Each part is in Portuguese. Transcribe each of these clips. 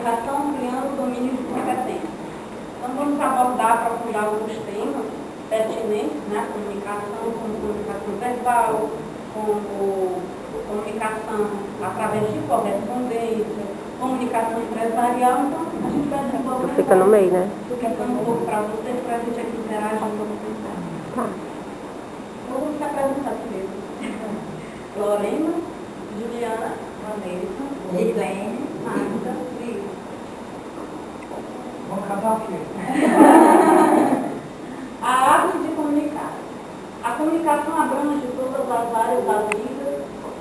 comunicação criando domínios de competência. Então, vamos abordar, aprofundar alguns temas pertinentes, né? Comunicação, como comunicação verbal, como comunicação através de correspondência, comunicação empresarial. Então, a gente vai desenvolver. Fica no meio, né? Fica um pouco para vocês, para a gente aqui interagir um pouco. Tá. Eu vou se apresentar primeiro. Lorena, Juliana, Vanessa, Edilene, Magda, Vitor. Vamos acabar aqui. A arte de comunicar. A comunicação abrange todas as áreas da vida,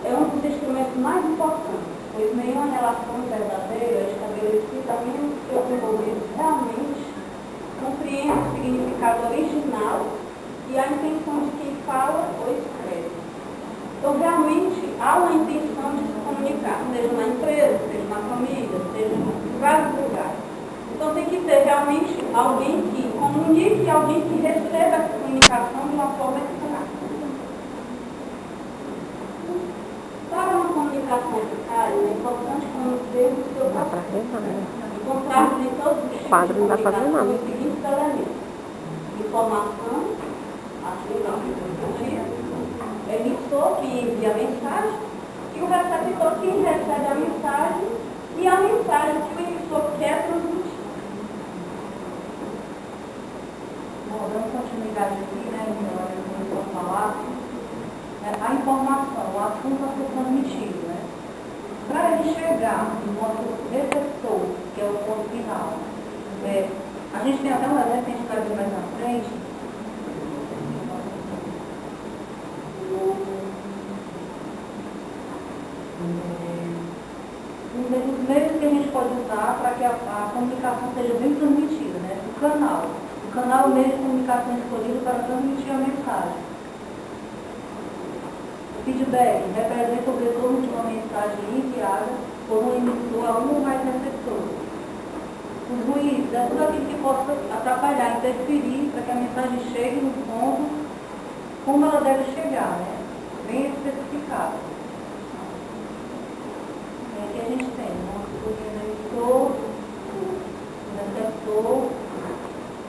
é um dos instrumentos mais importantes, pois nenhuma relação verdadeira, estabelecida, mesmo que seus envolvidos realmente compreendem o significado original e a intenção de quem fala ou escreve. Então, realmente, há uma intenção de se comunicar, seja na empresa, seja na família, seja em vários lugares. Então, tem que ter realmente alguém que comunique e alguém que receba essa comunicação de uma forma eficaz. Para uma comunicação eficaz, é importante conhecer o seu papel. Encontrarmos em todos os tipos de comunicação os seguintes elementos: informação, emissor que envia a mensagem, e o receptor que recebe a mensagem e a mensagem que o emissor quer transmitir. Bom, dando continuidade aqui, né, eu vou falar, a informação, o assunto a ser transmitido, né? Para ele chegar no nosso receptor, que é o ponto final, a gente tem até um exemplo que a gente vai ver mais na frente. Um dos meios que a gente pode usar para que a comunicação seja bem transmitida, né? O canal. O canal é o meio de comunicação escolhido para transmitir a mensagem. O feedback representa o retorno de uma mensagem enviada por um emissor a um ou mais receptores. O ruído é tudo aquilo que possa atrapalhar, interferir para que a mensagem chegue no ponto como ela deve chegar, né? Bem especificado. Aqui a gente tem o emissor, o receptor,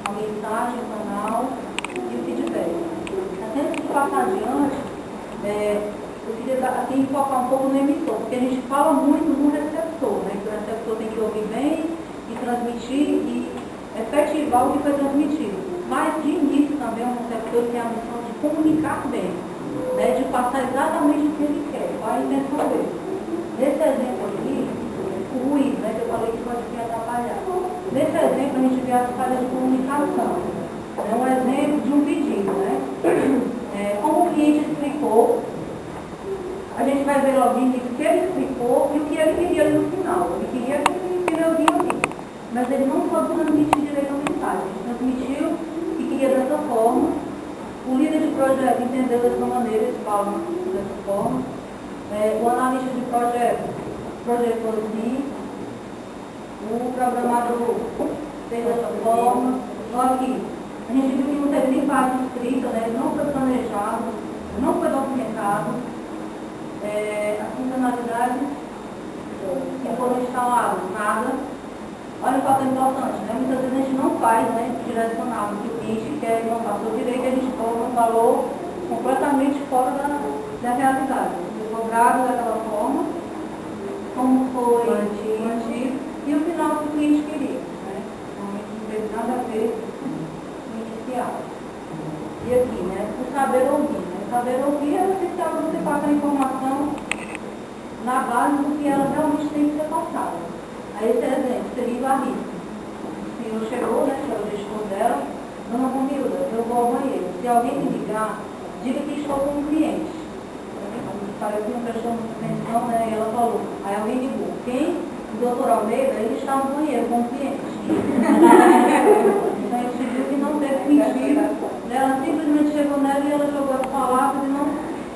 a mensagem, o canal e o feedback. Antes de passar adiante, eu queria aqui enfocar um pouco no emissor, porque a gente fala muito no receptor, né? Que o receptor tem que ouvir bem e transmitir e efetivar o que foi transmitido. Mas de início também o receptor tem a missão de comunicar bem, né? De passar exatamente o que ele quer, qual a intenção dele. Nesse exemplo aqui, o ruído, né, que eu falei que pode atrapalhar. Nesse exemplo, a gente vê as falhas de comunicação. É um exemplo de um pedido, né? Como o cliente explicou, a gente vai ver logo o que ele explicou e o que ele queria no final. Ele queria que ele finalzinho ali. Mas ele não pôde transmitir direito a mensagem. Ele transmitiu e queria dessa forma. O líder de projeto entendeu dessa maneira, eles falam dessa forma. O analista de projeto projetou assim, o programador fez dessa forma, só que a gente viu que não teve nem parte escrita, né? Não foi planejado, não foi documentado, as funcionalidades que foram instaladas, nada. Olha o fato importante, né? Muitas vezes a gente não faz, né, direcional, o que o cliente quer, ele não passou direito, a gente coloca um valor completamente fora da realidade. Cobrado daquela forma, como foi mantido, e o final que o cliente queria, né? Realmente não teve nada a ver com o inicial. E aqui, né? O saber ouvir, né? O saber ouvir é o essencial de você passar a informação na base do que ela realmente tem que ser passada. Aí esse exemplo seria o arrisco. O senhor chegou, né? Que é o gestor dela, dona Romilda, eu vou ao banheiro. Se alguém me ligar, diga que estou com um cliente. Parece que não prestou muita atenção, né? E ela falou. Aí alguém ligou. Quem? O doutor Almeida, ele está no banheiro com o cliente. Então a gente viu que não teve sentido. Ela simplesmente chegou nela e ela jogou as palavras e não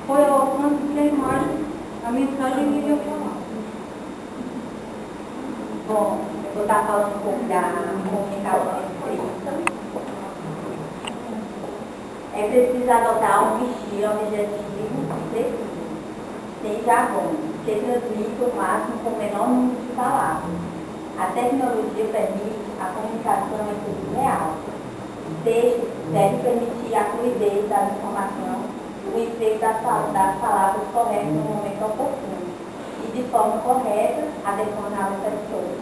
foi ao alcance que a imagem, a mensagem que iria falar. Bom, eu vou estar falando um pouco da comunicação escrita. É preciso adotar um estilo objetivo e preciso. Seja bom, que transmita o máximo com o menor número de palavras. A tecnologia permite a comunicação em tempo real. O texto deve permitir a fluidez da informação, o emprego das palavras corretas no momento oportuno e de forma correta, adequando a pessoa.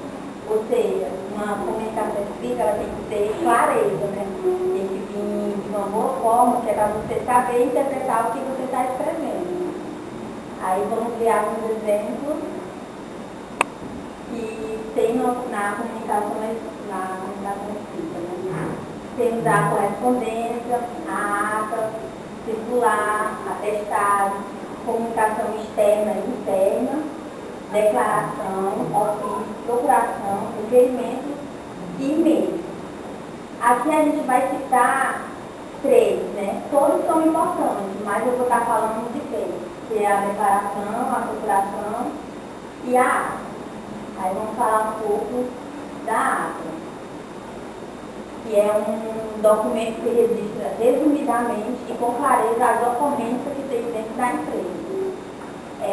Ou seja, uma comunicação escrita ela tem que ter clareza, né? Tem que vir de uma boa forma, que é para você saber interpretar o que você está escrevendo. Aí vamos ver alguns exemplos que tem na comunicação escrita, né? Temos a correspondência, a ata, circular, atestado, comunicação externa e interna, declaração, ofício, procuração, requerimento e e-mail. Aqui a gente vai citar 3, né? Todos são importantes, mas eu vou estar falando de 3, que é a declaração, a procuração e a ata. Aí vamos falar um pouco da ata, que é um documento que registra resumidamente e com clareza as ocorrências que tem dentro da empresa.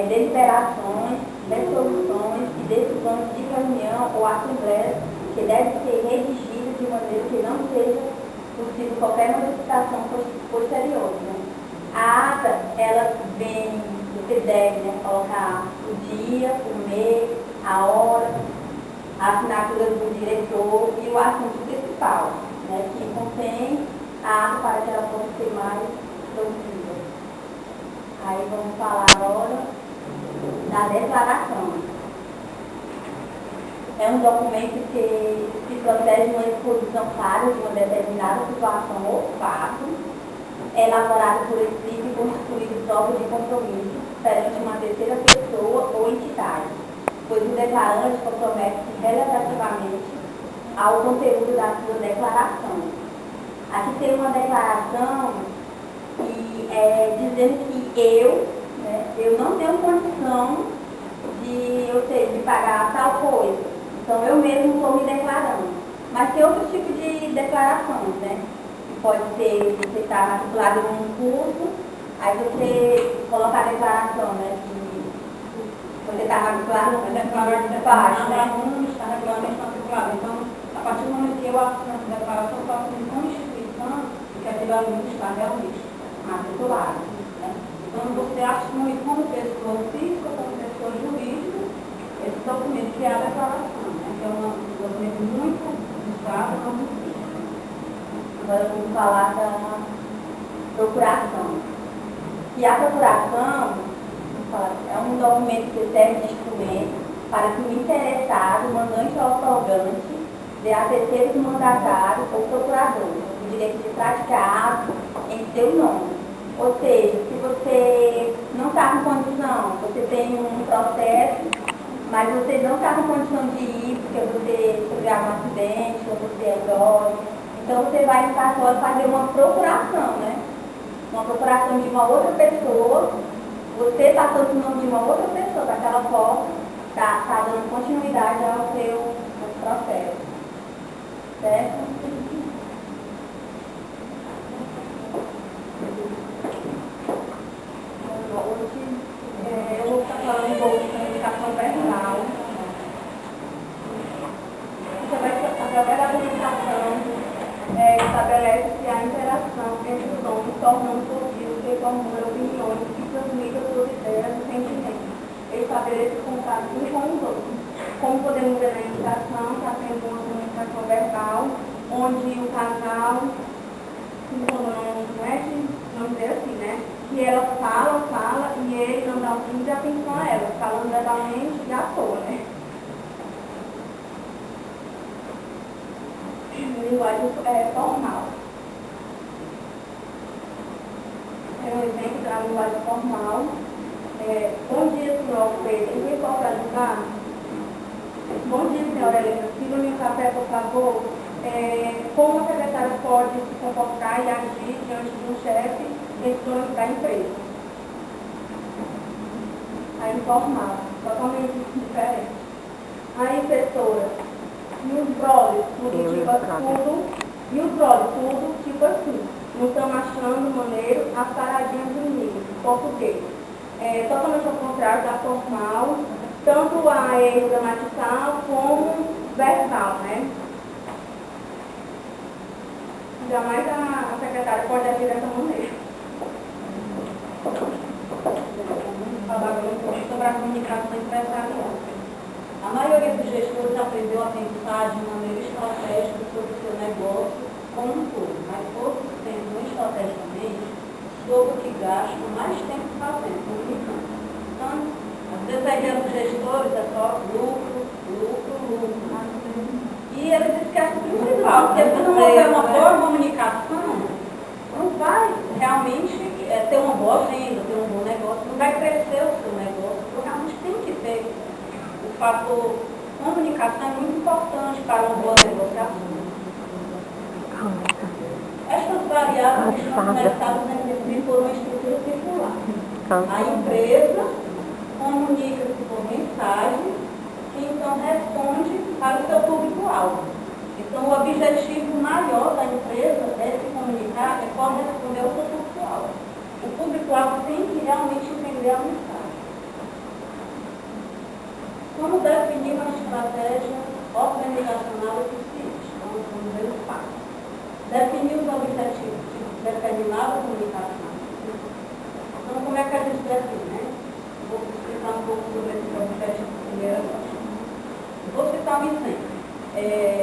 Deliberações, resoluções e decisões de reunião ou assembleia que devem ser redigidas de maneira que não seja possível qualquer modificação posterior. Né? A ata, ela vem, você deve, né, colocar o dia, o mês, a hora, a assinatura do diretor e o assunto principal, né, que contém a ata para que ela possa ser mais produzida. Aí vamos falar agora da declaração. É um documento que protege uma exposição clara de uma determinada situação ou fato, elaborado por escrito e constituído prova de compromisso perante uma terceira pessoa ou entidade, pois o declarante compromete-se relativamente ao conteúdo da sua declaração. Aqui tem uma declaração dizendo que eu não tenho condição de pagar tal coisa. Então eu mesmo estou me declarando. Mas tem outro tipo de declarações, né? Que pode ser, você está matriculado em um curso, aí você coloca a declaração, né? Que você está matriculado de baixo, né? Aluno está regularmente matriculado. Então, a partir do momento que eu assino essa declaração, eu estou assinando com a instituição que aquele aluno está realmente matriculado. Né? Então, você assume como pessoa física, como pessoa jurídica, esse documento que é a declaração, né? Que é um documento muito usado, muito difícil. Agora vamos falar da procuração. E a procuração é um documento que serve de instrumento para que o interessado, mandante ou otorgante, dê a terceiros mandatários ou procuradores o direito de praticar ato em seu nome. Ou seja, se você não está com condição, você tem um processo, mas você não está com condição de ir, porque você sofreu um acidente, ou você é idoso, então você vai no cartório fazer uma procuração, né? Uma procuração de uma outra pessoa, você passou o nome de uma outra pessoa, daquela forma, está dando continuidade ao seu processo. Certo? Eu vou estar falando um pouco de comunicação verbal. Através da comunicação, estabelece-se a interação entre os homens, tornando possível que formule opiniões e transmita suas ideias e sentimentos. Estabeleça contato com os outros. Como podemos ver na indicação, está tendo uma comunicação verbal, onde o casal, vamos dizer assim, né? Que ela fala, e ele não dá um fim de atenção a ela, falando verbalmente e à toa, né? Linguagem formal. É um exemplo da linguagem formal. Bom dia, senhor Pedro. Ninguém pode ajudar? Bom dia, senhora Helena. Sirva-me um café, por favor. Como a secretária pode se comportar e agir diante de um chefe dentro da empresa? A informal, totalmente diferente. A impressora. E os brothers, tudo tipo assim. Não estão achando maneiro as paradinhas do inimigo, português. Totalmente ao contrário da formal, tanto a erro gramatical como transversal, né? Jamais a secretária pode agir dessa maneira. Vamos falar agora um pouco sobre a comunicação empresarial. A maioria dos gestores aprendeu a pensar de maneira estratégica sobre o seu negócio como um todo, mas poucos pensam estrategicamente sobre o que gastam mais tempo fazendo, comunicando. Então, às vezes a ideia dos gestores é só lucro, lucro, lucro. E eles esquecem do principal, porque se não houver uma boa comunicação, não vai realmente ter uma boa venda, ter um bom negócio, não vai crescer o seu negócio, porque realmente tem que ter o fator comunicação é muito importante para uma boa negociação. Estas variáveis estão conectadas por uma estrutura circular. A empresa comunica-se por mensagem que então responde para o seu público-alvo. Então, o objetivo maior da empresa é se comunicar, é corresponder ao seu público-alvo. O público-alvo tem que realmente entender a mensagem. Como definir uma estratégia organizacional eficiente? Vamos ver os passos. Definir os objetivos de determinada comunicação. Então, como é que a gente define, né? Vou explicar um pouco sobre esse objetivo primeiro. Vou citar um exemplo.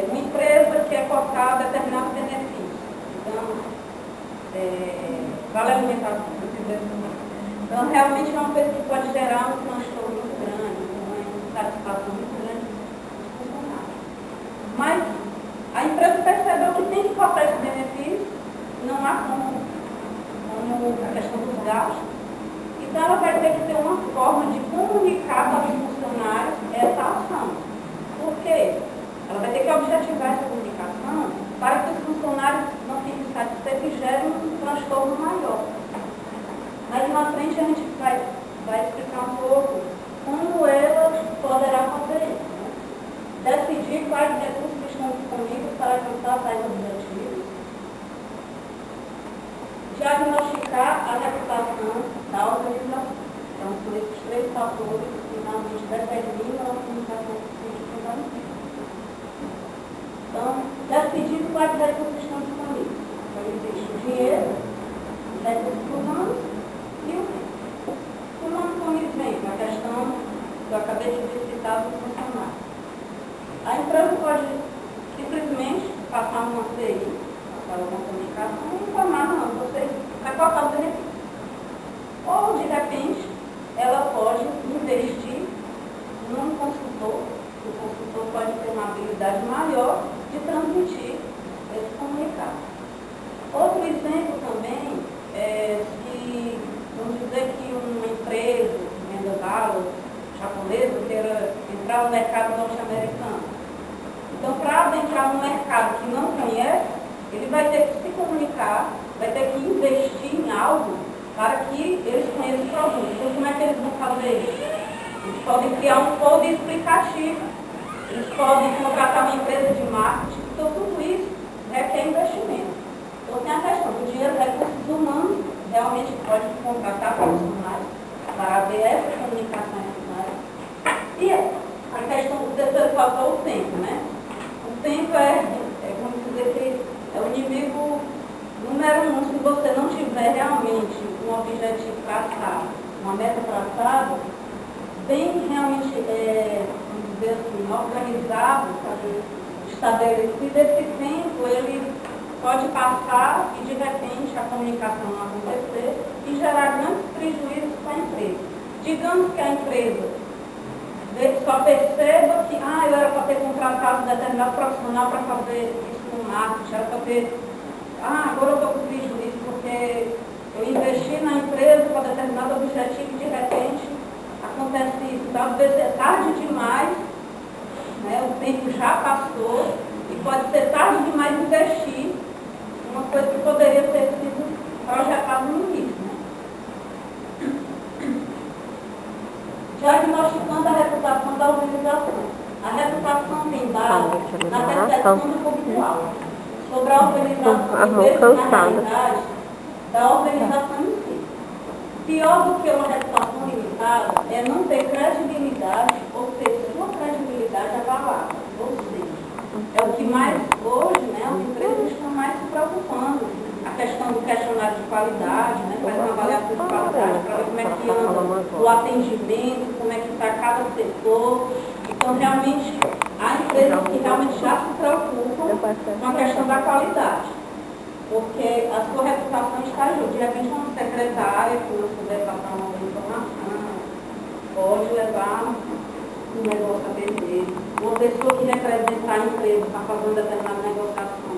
Uma empresa que é cotada a determinado benefício. Então, vale alimentação. Então, realmente é uma coisa que pode gerar um transtorno muito grande, uma insatisfação muito grande dos funcionários. Mas a empresa percebeu que tem que cotar esse benefício, não há como a questão dos gastos. Então, ela vai ter que ter uma forma de comunicar para os funcionários essa ação. Por quê? Ela vai ter que objetivar essa comunicação para que os funcionários não fiquem satisfeitos e gerem um transtorno maior. Mas na frente a gente vai explicar um pouco como ela poderá fazer isso. Né? Decidir quais recursos estão disponíveis para alcançar tais objetivos. Diagnosticar a reputação da organização. Então, são esses três fatores que realmente determinam a comunicação possível. Então, decidindo quais recursos estão disponíveis. Então, existe o dinheiro, os recursos humanos e o tempo. Humano com isso vem a questão que eu acabei de citar do funcionário. A empresa pode simplesmente passar uma CI, passar uma comunicação e informar, não, você vai cortar o benefício. Ou, de repente, ela pode investir num consultor. O consultor pode ter uma habilidade maior de transmitir esse comunicado. Outro exemplo também é que, vamos dizer que uma empresa, vendedora japonesa, queira entrar no mercado norte-americano. Então, para adentrar no mercado que não conhece, ele vai ter que se comunicar, vai ter que investir em algo para que eles conheçam o produto. Então, como é que eles vão fazer isso? Eles podem criar um código explicativo, eles podem contratar uma empresa de marketing, então tudo isso requer investimento. Então tem a questão do dinheiro, recursos humanos, realmente pode contratar profissionais para haver essa comunicação necessária. E a questão do terceiro fator, o tempo, né? O tempo vamos dizer que é o inimigo número 1. Se você não tiver realmente um objetivo traçado, uma meta traçada, bem realmente, vamos dizer assim, organizado, estabelecido, esse tempo ele pode passar e de repente a comunicação não acontecer e gerar grandes prejuízos para a empresa. Digamos que a empresa só perceba que eu era para ter contratado um determinado profissional para fazer isso no marketing, era para ter, agora eu estou com prejuízo porque eu investi na empresa para determinado objetivo e de repente acontece isso. Então, às vezes é tarde demais, né? O tempo já passou e pode ser tarde demais investir em uma coisa que poderia ter sido projetada no início. Né? Diagnosticando a reputação da organização. A reputação tem base na percepção do público-alvo sobre a organização e na realidade da organização em si. Pior do que uma reputação limitada é não ter credibilidade, ou seja, sua credibilidade qualidade avalada. Ou seja, é o que mais, hoje, né, as empresas estão mais se preocupando. A questão do questionário de qualidade, né, faz uma avaliação de qualidade para ver como é que anda o atendimento, como é que está cada setor. Então, realmente, há empresas que realmente já se preocupam com a questão da qualidade. Porque a sua reputação está aí. De repente, uma secretária que não souber passar uma informação pode levar um negócio a perder. Uma pessoa que representa a empresa para fazer uma determinada negociação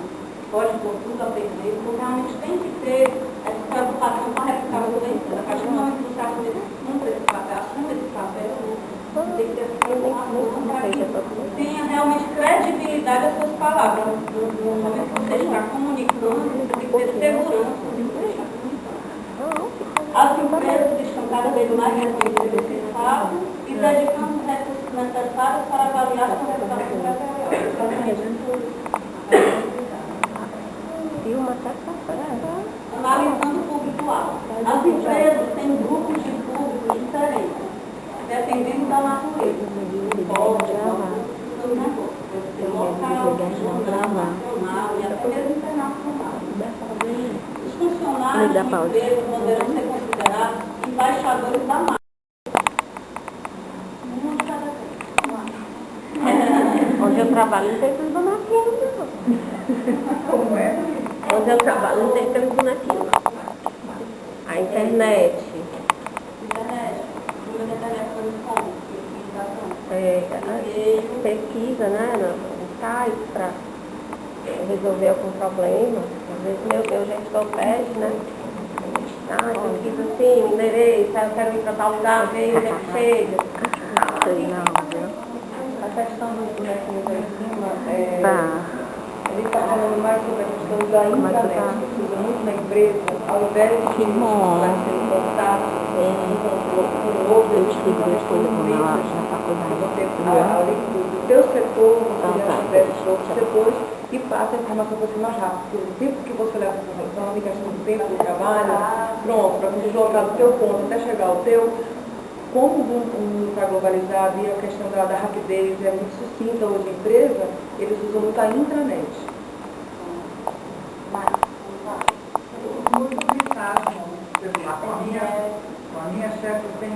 pode pôr tudo a perder. Então, realmente tem que ter essa preocupação com a reputação da empresa. A partir do momento que você assume esse papel, tem que ter essa preocupação para que tenha realmente credibilidade às suas palavras. No momento que você está comunicando, você tem que ter segurança do que você está comunicando. As empresas estão cada vez mais reconhecendo esse fato e dedicando os recursos necessários para avaliar a sua reputação empresarial. Analisando o público-alvo. As empresas têm grupos de públicos diferentes, dependendo da natureza. Pode ser local, nacional e até mesmo internacional. Os funcionários de empresas poderão ser considerados embaixadores da marca. Onde eu trabalho não tem esses bonequinhos, não. Como é? Onde eu trabalho não tem esses bonequinhos. A internet. Pesquisa, né, no site para resolver algum problema. Às vezes meu gestor pede, né? Pesquisa assim, endereço, eu quero ir para tal lugar, ver onde é que chega. Sei não, viu? A questão dos bonequinhos aí em cima, ele está falando mais sobre a questão da intranet, que usa muito na empresa, ao invés de ser contato com outros, além do teu setor, você já conversa com outros setores e passa a informação para você mais rápido. Porque o tempo que você leva para a informação, a questão do tempo do trabalho, pronto, para você deslocar do teu ponto até chegar ao teu. Como o mundo está globalizado e a questão da rapidez é muito sucinta hoje a empresa, eles usam muito a intranet. Muito mensagem no celular. Com a minha chefe tem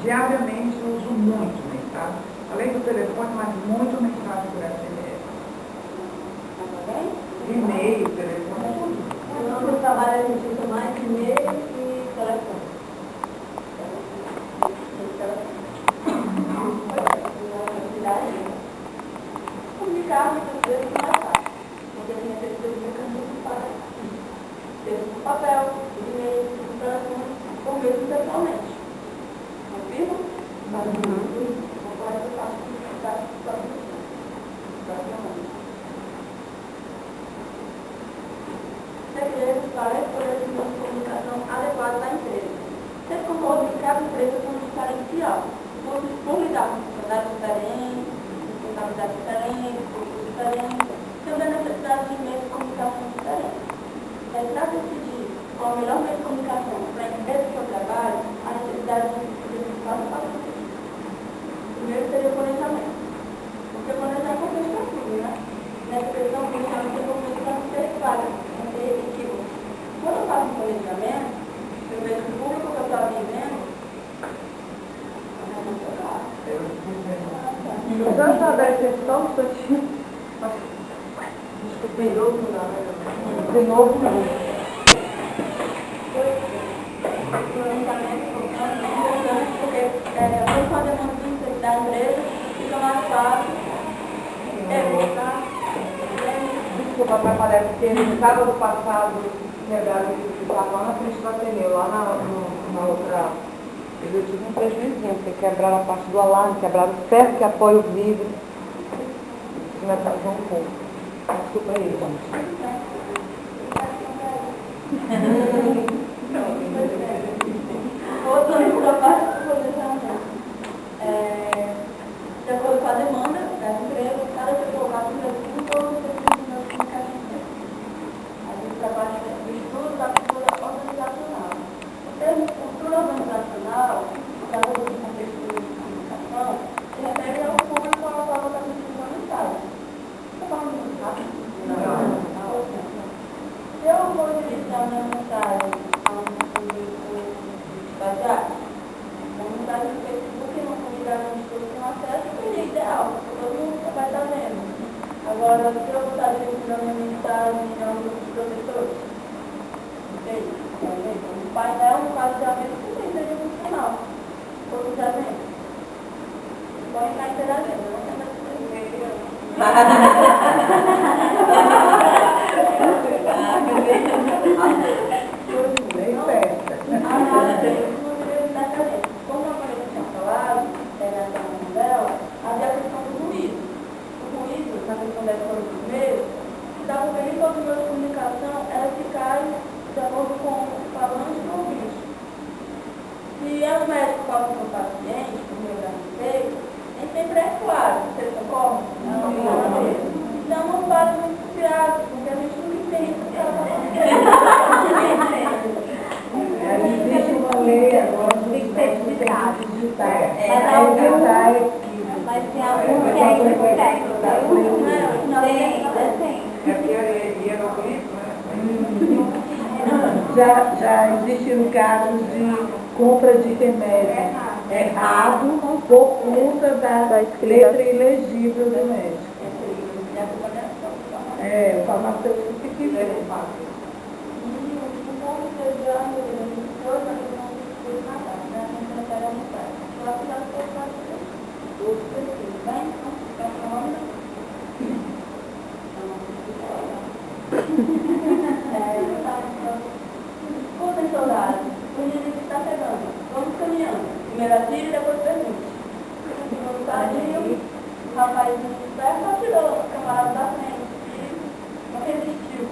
diariamente, eu uso muito mensagem. Além do telefone, mas muito mensagem por SMS. E-mail, telefone. No trabalho a gente usa mais e-mail e telefone. Comunicar muitas vezes não é fácil, porque tem aqueles mecanismos para ter o papel, o e-mail, o telefone, ou mesmo pessoalmente. Confirma? Mas não pode ser fácil de ficar segredos para escolher de comunicação adequada da empresa. Ser composto de cada empresa com um diferencial. Por lidar com sociedades diferentes, responsabilidades diferentes, públicos diferentes, tendo a necessidade de meios de comunicação diferentes. Trata-se de qual o melhor meio de comunicação para a empresa que eu trabalho, a necessidade de identificar o passo. Primeiro seria o planejamento. Porque o planejamento é tudo, né? Nessa questão, o planejamento é uma ser claro, ter equívoco. Quando eu faço um planejamento, eu vejo que o público que eu estou atendendo, Eu já dar só um instantinho. Desculpa, de novo não. De novo não. O planejamento é importante porque quando a demanda da empresa fica mais fácil voltar. Desculpa, atrapalhar, porque no sábado passado, quebraram o estava lá na frente do Ateneu, lá na outra. Eu tive um prejuízo, porque quebraram a parte do alarme, quebraram o ferro que apoia o vidro. Isso me atrasou um pouco. Desculpa aí, gente. Outra parte do planejamento. De acordo com a demanda das empresas, cada setor vai em todos os serviços de comunicação. A gente trabalha no estudo da cultura organizacional. O termo cultura organizacional, da contexto de comunicação, se refere ao público ao qual você Agora, se eu botar dentro da minha mensagem, é um grupo de professores. Ok? O painel, no caso de amigos, também seria funcional. Todos os eventos. Podem estar interagindo, não tem mais que como a Maria tinha falado, na questão dela, havia a questão do ruído. O ruído, na questão da escola do primeiro, que dava bem em todo o meu de comunicação, era ficar de acordo com o falante e o ouvinte. Se é um médico fala com o paciente, por meio da receita, nem sempre é claro, você concorda? Não. Então não faz muito criado, porque a gente não entende o que ela está fazendo. Existe uma lei agora dos médicos digitais. Mas tem alguns que ainda conseguem. Já existiram casos de compra de remédio errado por conta da letra ilegível do médico. O farmacêutico que quiser. Vamos caminhando. Primeiro atira e depois pergunte. No tadinho, o rapazinho de perto só tirou o camarada da frente. Não resistiu.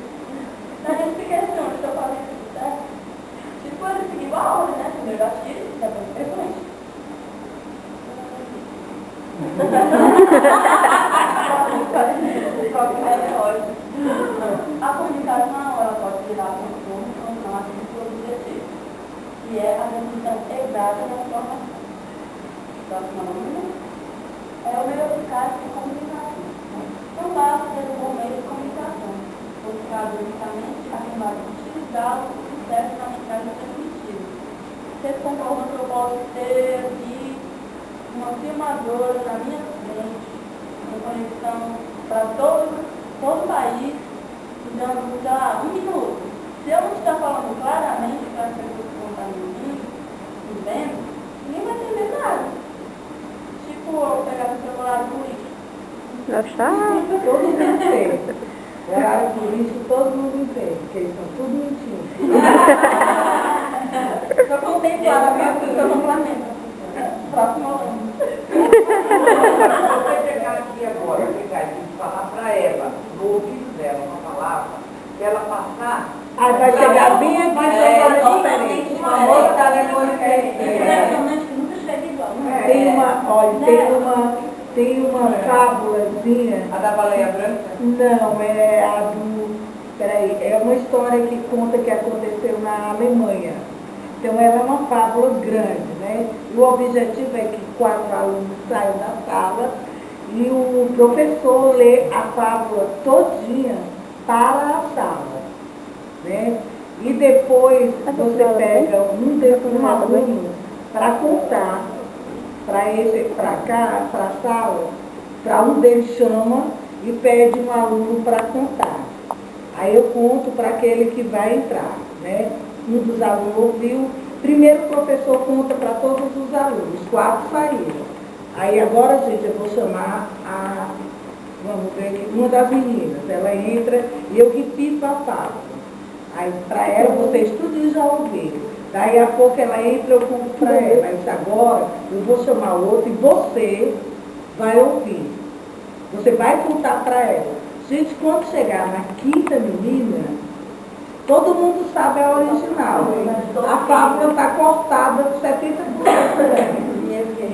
Daí eu fiquei assim, onde eu falei isso, certo? Tipo, ele seguiu a ordem, né? Primeiro atira e depois pergunte. A comunicação, ela pode virar consumo, não atingir o objetivo, que é a definição exata da informação. Próxima aluna é o meio eficaz de comunicação. Não basta ter um bom meio de comunicação, porque cabe unicamente afirmar utilizá-lo e sucesso na mensagem transmitida. Vocês concordam que eu posso ter aqui uma filmadora na minha frente, com conexão para todo o país, dando já 1 minuto. Se eu não estiver falando claramente para as pessoas que vão estar me ouvindo, me vendo, ninguém vai entender nada. Tipo, eu pegar o celular político. Todo mundo entende. O horário político todo mundo entende, porque eles são tudo mentindo. Eu contemplar a minha função no planeta. Próximo aluno. Você pegar aqui agora, pegar e falar para ela, no ouvido dela, uma palavra, que ela passar. Aí vai chegar bem aqui Totalmente diferente. Impressionante que nunca chega igual. Tem uma fábulazinha. A da baleia branca? Não, é a do. Peraí, é uma história que conta que aconteceu na Alemanha. Então ela é uma fábula grande, né? E o objetivo é que 4 alunos saiam da sala e o professor lê a fábula todinha para a sala, né? E depois você pega um desses alunos para contar para cá, para a sala, para um deles chama e pede um aluno para contar. Aí eu conto para aquele que vai entrar, né? Um dos alunos ouviu, primeiro o professor conta para todos os alunos, 4 saíram. Aí agora, gente, eu vou chamar vamos ver aqui, uma das meninas, ela entra e eu repito a fala. Aí para ela, vocês tudo já ouviram. Daí a pouco ela entra, eu conto para ela. Mas agora eu vou chamar o outro e você vai ouvir. Você vai contar para ela. Gente, quando chegar na 5ª menina, todo mundo sabe a original. A fábula está cortada de 70%.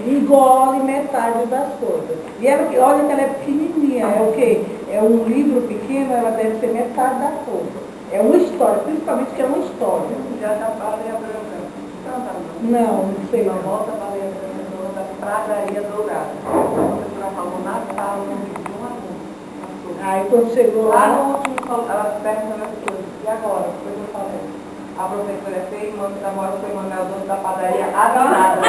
Engole metade das coisas. E ela, olha que ela é pequenininha. É o quê? É um livro pequeno, ela deve ser metade da coisa. É uma história, principalmente que é uma história. Já da baleia branca. Não sei. Não volta a baleia branca da pradaria dourada. A professora falou na sala, de um aluno. Aí quando chegou Lá lá, no último, ela pergunta as coisas. E agora? Depois eu falei. A professora é feia, manda da mora foi mandar o dono da padaria adorada.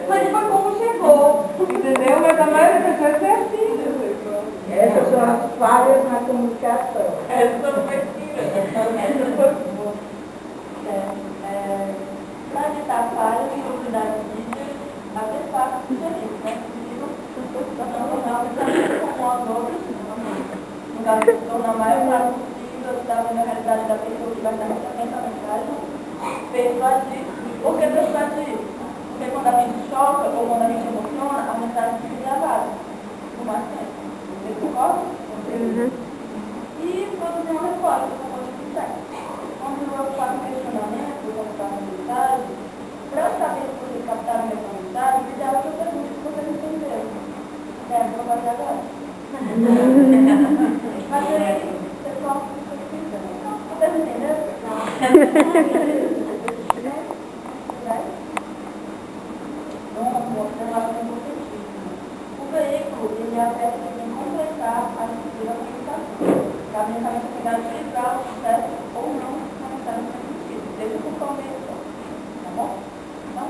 Mas foi como chegou. Entendeu? Mas a maioria das pessoas é assim. Essas são as falhas na comunicação. Essa não vai tirar. Para evitar falhas e duplicidade de vídeos, até fácil diferente, né? Com as outras, no caso, na maior parte possível, estava na realidade da pessoa que vai estar atenta à mensagem, persuadir. Por que persuadir? Porque quando a gente choca ou quando a gente emociona, a mensagem fica gravada por mais tempo. Você concorda? E produzir uma resposta, como eu disse. Quando eu faço um questionamento, quando eu faço uma mensagem, para eu saber se você captaram a minha mensagem, o ideal é que eu pergunte se você não entendeu. Vou fazer agora. Mas aí, pessoal, vocês entenderam? O veículo, ele é a peça que tem que completar a estrutura da comunicação. Cabe unicamente pegar e utilizar o sucesso ou não na mensagem transmitida, desde o começo. Tá bom? Então,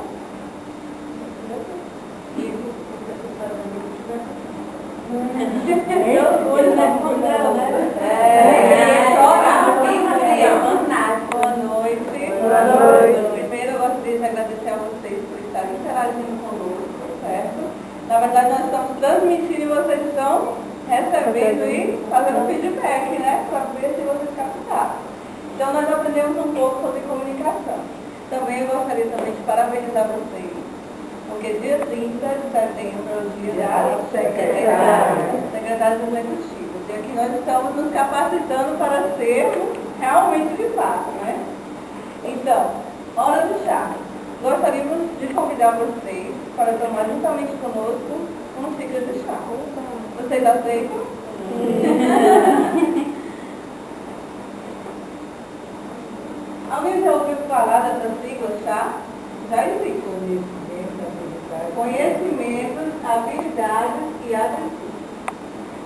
Boa noite. Primeiro eu gostaria de agradecer a vocês por estarem interagindo conosco, certo? Na verdade nós estamos transmitindo e vocês estão recebendo e fazendo feedback, né? Para ver se vocês captaram. Então nós aprendemos um pouco sobre comunicação. Também eu gostaria também de parabenizar vocês. Porque dia 30 de setembro é o dia da secretária executiva, dia que nós estamos nos capacitando para sermos realmente de fato, né? Então, hora do chá. Gostaríamos de convidar vocês para tomar juntamente conosco um xícara de chá. Vocês aceitam? Alguém já ouviu falar dessa sigla chá? Já existe. Conhecimentos, habilidades e atitudes.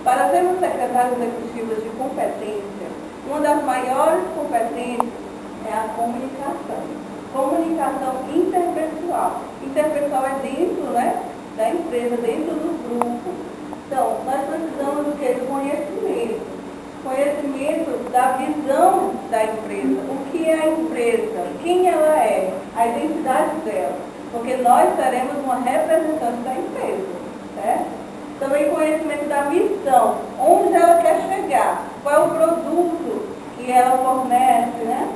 Para sermos secretários executivos de competência, uma das maiores competências é a comunicação. Comunicação interpessoal. Interpessoal é dentro, né, da empresa, dentro do grupo. Então, nós precisamos do quê? Do conhecimento. Conhecimento da visão da empresa. O que é a empresa? Quem ela é? A identidade dela. Porque nós seremos uma representante da empresa, certo? Também conhecimento da missão, onde ela quer chegar, qual é o produto que ela fornece, né?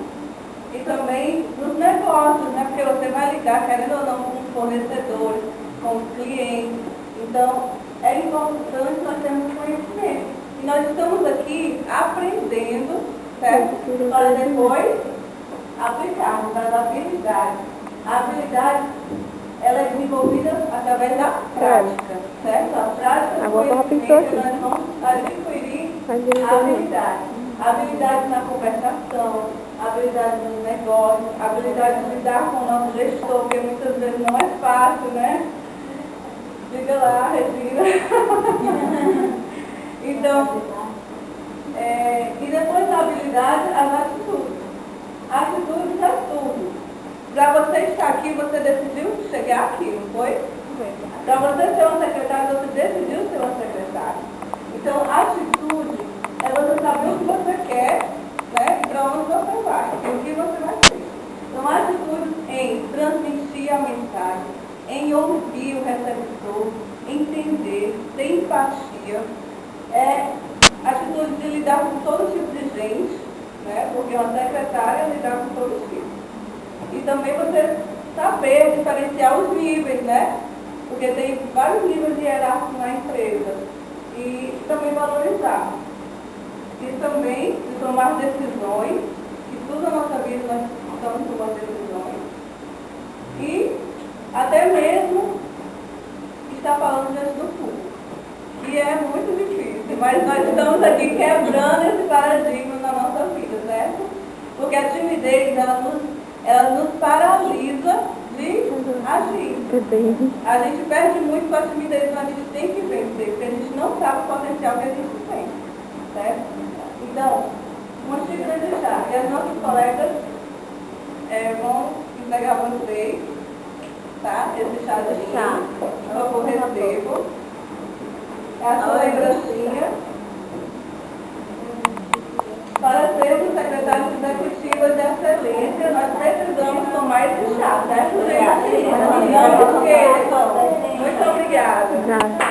E também nos negócios, né? Porque você vai lidar, querendo ou não, com os fornecedores, com os clientes. Então, é importante nós termos conhecimento. E nós estamos aqui aprendendo, certo? Para depois aplicarmos as habilidades. A habilidade, ela é desenvolvida através da prática, certo? A prática do conhecimento, nós vamos adquirir habilidade. Habilidade na conversação, habilidade no negócio, habilidade de lidar com o nosso gestor, porque muitas vezes não é fácil, né? Diga lá, Regina. Então, e depois da habilidade, as atitudes. Atitudes é tudo. Para você estar aqui, você decidiu chegar aqui, não foi? Para você ser uma secretária, você decidiu ser uma secretária. Então, atitude é você saber o que você quer, né? Para onde você vai, e o que você vai ser. Então, atitude em transmitir a mensagem, em ouvir o receptor, entender, ter empatia, atitude de lidar com todo tipo de gente, né? Porque uma secretária é lidar com todo tipo. E também você saber diferenciar os níveis, né? Porque tem vários níveis de hierarquia na empresa. E também valorizar. E também de tomar decisões, que tudo na nossa vida nós estamos tomando decisões. E até mesmo estar falando diante do público, que é muito difícil. Mas nós estamos aqui quebrando esse paradigma na nossa vida, certo? Porque a timidez, ela nos paralisa de agir. A gente perde muito com a timidez, então a gente tem que vencer, porque a gente não sabe o potencial que a gente tem, certo? Então, uma xícara de chá. E as nossas colegas vão entregar a vocês, tá? Esse chá de chá. Eu recebo. É a sua lembrancinha. Muito obrigada. Nada.